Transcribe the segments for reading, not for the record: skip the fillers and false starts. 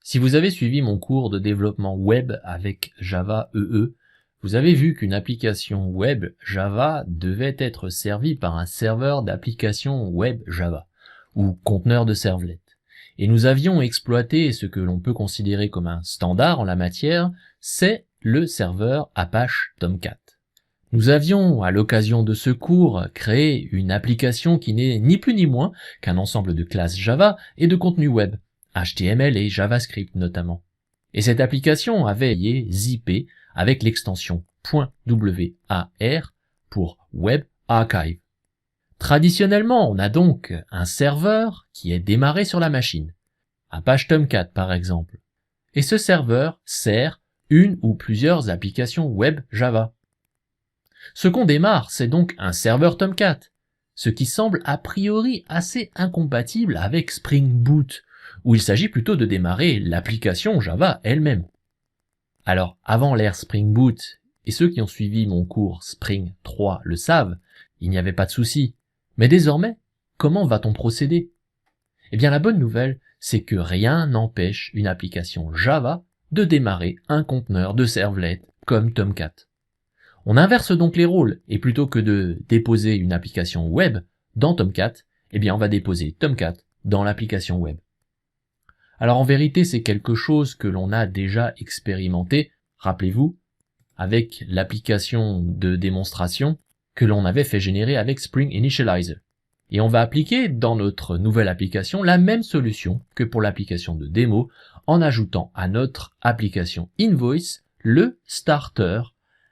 Si vous avez suivi mon cours de développement web avec Java EE, vous avez vu qu'une application web Java devait être servie par un serveur d'application web Java, ou conteneur de servlet. Et nous avions exploité ce que l'on peut considérer comme un standard en la matière, c'est le serveur Apache Tomcat. Nous avions, à l'occasion de ce cours, créé une application qui n'est ni plus ni moins qu'un ensemble de classes Java et de contenu web, HTML et JavaScript notamment. Et cette application avait zippé avec l'extension .war pour Web Archive. Traditionnellement, on a donc un serveur qui est démarré sur la machine, Apache Tomcat par exemple, et ce serveur sert une ou plusieurs applications web Java. Ce qu'on démarre, c'est donc un serveur Tomcat, ce qui semble a priori assez incompatible avec Spring Boot, où il s'agit plutôt de démarrer l'application Java elle-même. Alors, avant l'ère Spring Boot, et ceux qui ont suivi mon cours Spring 3 le savent, il n'y avait pas de souci. Mais désormais, comment va-t-on procéder? Eh bien, la bonne nouvelle, c'est que rien n'empêche une application Java de démarrer un conteneur de servlet comme Tomcat. On inverse donc les rôles, et plutôt que de déposer une application web dans Tomcat, eh bien on va déposer Tomcat dans l'application web. Alors en vérité, c'est quelque chose que l'on a déjà expérimenté, rappelez-vous, avec l'application de démonstration que l'on avait fait générer avec Spring Initializer. Et on va appliquer dans notre nouvelle application la même solution que pour l'application de démo, en ajoutant à notre application Invoice le starter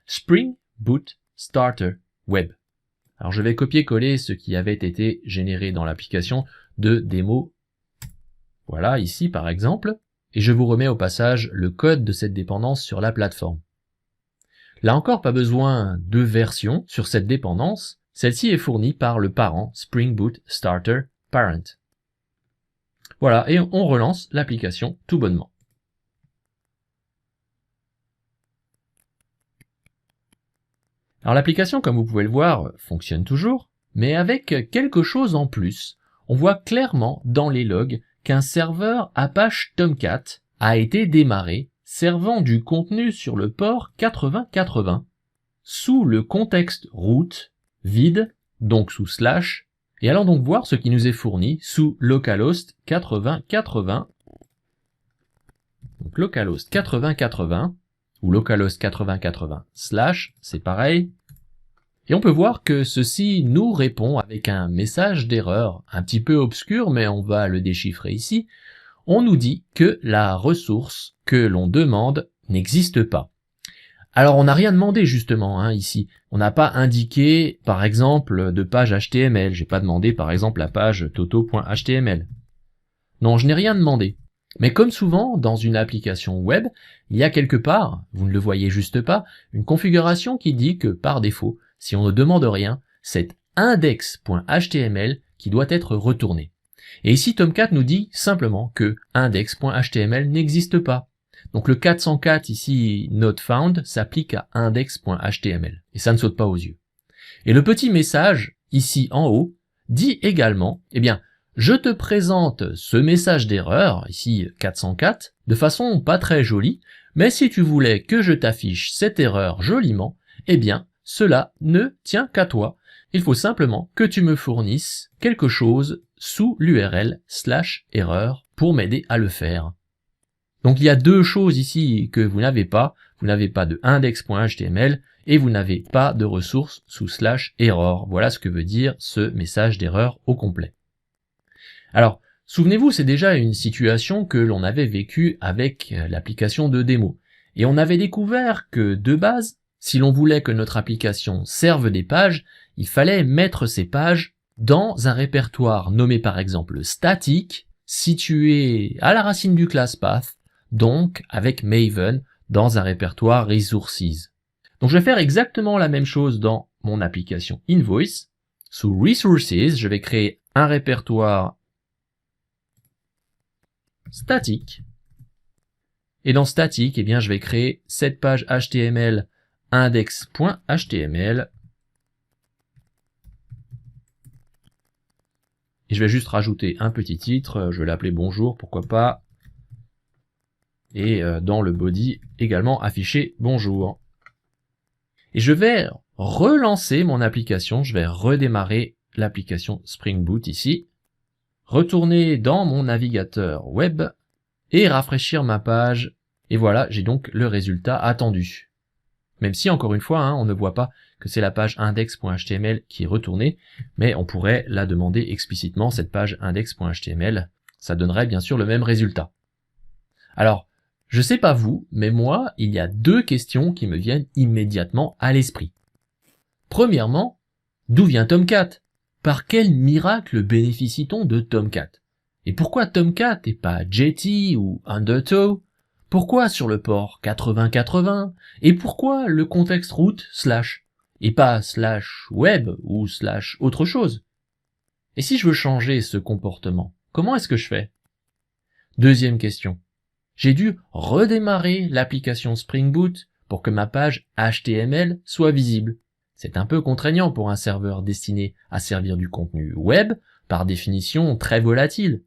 Spring Boot Starter Web. Alors je vais copier-coller ce qui avait été généré dans l'application de démo. Voilà, ici par exemple, et je vous remets au passage le code de cette dépendance sur la plateforme. Là encore, pas besoin de version sur cette dépendance, celle-ci est fournie par le parent Spring Boot Starter Parent. Voilà, et on relance l'application tout bonnement. Alors l'application, comme vous pouvez le voir, fonctionne toujours, mais avec quelque chose en plus. On voit clairement dans les logs qu'un serveur Apache Tomcat a été démarré servant du contenu sur le port 8080 sous le contexte root vide, donc sous slash, et allons donc voir ce qui nous est fourni sous localhost 8080. Donc localhost 8080 ou localhost 8080 slash, c'est pareil. Et on peut voir que ceci nous répond avec un message d'erreur un petit peu obscur, mais on va le déchiffrer ici. On nous dit que la ressource que l'on demande n'existe pas. Alors on n'a rien demandé justement ici. On n'a pas indiqué par exemple de page HTML. J'ai pas demandé par exemple la page toto.html. Non, je n'ai rien demandé. Mais comme souvent dans une application web, il y a quelque part, vous ne le voyez juste pas, une configuration qui dit que par défaut, si on ne demande rien, c'est index.html qui doit être retourné. Et ici Tomcat nous dit simplement que index.html n'existe pas. Donc le 404 ici, not found, s'applique à index.html. Et ça ne saute pas aux yeux. Et le petit message, ici en haut, dit également, eh bien, je te présente ce message d'erreur, ici 404, de façon pas très jolie, mais si tu voulais que je t'affiche cette erreur joliment, eh bien, cela ne tient qu'à toi. Il faut simplement que tu me fournisses quelque chose sous l'URL /erreur pour m'aider à le faire. Donc il y a deux choses ici que vous n'avez pas. Vous n'avez pas de index.html et vous n'avez pas de ressources sous /error. Voilà ce que veut dire ce message d'erreur au complet. Alors, souvenez-vous, c'est déjà une situation que l'on avait vécue avec l'application de démo. Et on avait découvert que, de base, si l'on voulait que notre application serve des pages, il fallait mettre ces pages dans un répertoire nommé par exemple statique, situé à la racine du class path, donc avec Maven dans un répertoire resources. Donc je vais faire exactement la même chose dans mon application Invoice. Sous resources, je vais créer un répertoire statique. Et dans statique, eh bien, je vais créer cette page HTML index.html. Et je vais juste rajouter un petit titre. Je vais l'appeler bonjour, pourquoi pas. et dans le body également afficher bonjour. Et je vais relancer mon application, je vais redémarrer l'application Spring Boot ici, retourner dans mon navigateur web et rafraîchir ma page. Et voilà, j'ai donc le résultat attendu. Même si, encore une fois, on ne voit pas que c'est la page index.html qui est retournée, mais on pourrait la demander explicitement, cette page index.html. Ça donnerait bien sûr le même résultat. Alors, je sais pas vous, mais moi, il y a deux questions qui me viennent immédiatement à l'esprit. Premièrement, d'où vient Tomcat? Par quel miracle bénéficie-t-on de Tomcat? Et pourquoi Tomcat et pas Jetty ou Undertow? Pourquoi sur le port 8080? Et pourquoi le contexte route / et pas /web ou / autre chose? Et si je veux changer ce comportement, comment est-ce que je fais? Deuxième question. J'ai dû redémarrer l'application Spring Boot pour que ma page HTML soit visible. C'est un peu contraignant pour un serveur destiné à servir du contenu web, par définition très volatile.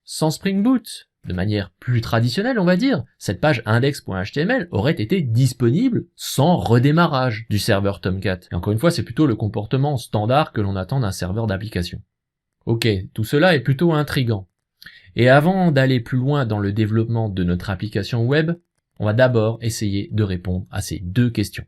Sans Spring Boot, de manière plus traditionnelle on va dire, cette page index.html aurait été disponible sans redémarrage du serveur Tomcat. Et encore une fois, c'est plutôt le comportement standard que l'on attend d'un serveur d'application. Ok, tout cela est plutôt intriguant. Et avant d'aller plus loin dans le développement de notre application web, on va d'abord essayer de répondre à ces deux questions.